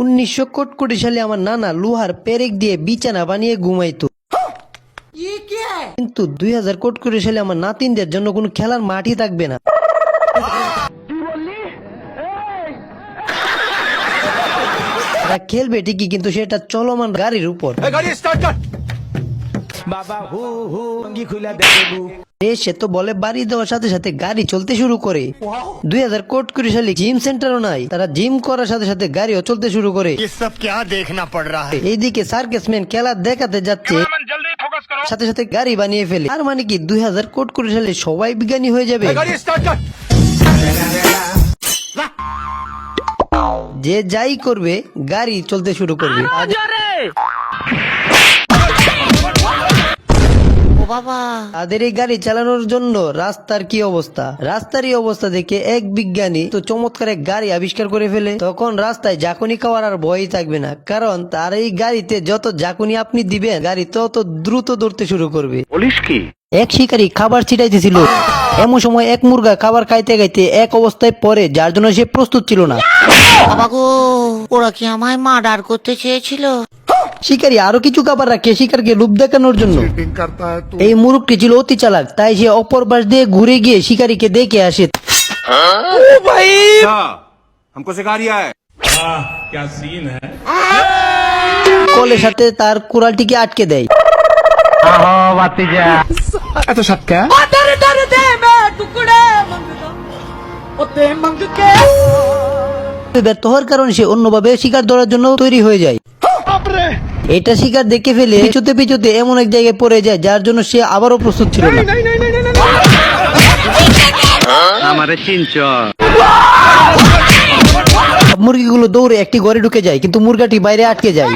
1900 কোটি সালে আমার নানা লোহার পেরেক দিয়ে বিছানা বানিয়ে ঘুমাইতো। কিন্তু 2000 কোটি সালে আমার নাতিনদের জন্য কোনো খেলার মাঠই থাকবে না। তারা খেলবে ঠিকই, কিন্তু সেটা চলমান গাড়ির উপর। সে তো বলে বাড়ি দেওয়ার সাথে সাথে গাড়ি চলতে শুরু করে। 2000 কোটি সালে জিম সেন্টারও নাই, তারা জিম করার সাথে সাথে গাড়িও চলতে শুরু করে। এইদিকে সার্কাসম্যান খেলা দেখাতে যাচ্ছে, সাথে সাথে গাড়ি বানিয়ে ফেলে। আর মানে কি 2000 কোটি সালে সবাই বিজ্ঞানী হয়ে যাবে। যে যাই করবে গাড়ি চলতে শুরু করবে। তাদের এই গাড়ি চালানোর জন্য রাস্তার কি অবস্থা। রাস্তার এই অবস্থা দেখে এক বিজ্ঞানী তো চমৎকার এক গাড়ি আবিষ্কার করে ফেলে। তখন রাস্তায় ঝাঁকুনি খাওয়ার আর ভয়ই থাকবে না, কারণ তার এই গাড়িতে যত ঝাঁকুনি আপনি দিবেন গাড়ি তত দ্রুত দৌড়তে শুরু করবে। এক শিকারী খাবার ছিটাইতেছিল, এমন সময় এক মুরগা খাবার খাইতে খাইতে এক অবস্থায় পড়ে, যার জন্য সে প্রস্তুত ছিল না। ওরা কি আমায় মার্ডার করতে চেয়েছিল? শিকারী আরো কিছু খাবার রাখে শিকারকে লোভ দেখানোর জন্য। এই মুরগটি ছিল অতি চালাক, তাই সে অপর পাশ দিয়ে ঘুরে গিয়ে শিকারীকে দেখে আসে। কলের সাথে তার কুড়ালটিকে আটকে দেয়। ব্যর্থ হওয়ার কারণে সে অন্যভাবে শিকার ধরার জন্য তৈরি হয়ে যায়। এটা শিকার দেখে ফেলে পিছুতে পিছুতে এমন এক জায়গায় পড়ে যায়, যার জন্য সে আবারও প্রস্তুত ছিল না। মুরগিগুলো দৌড়ে একটি ঘরে ঢুকে যায়, কিন্তু মুরগাটি বাইরে আটকে যায়।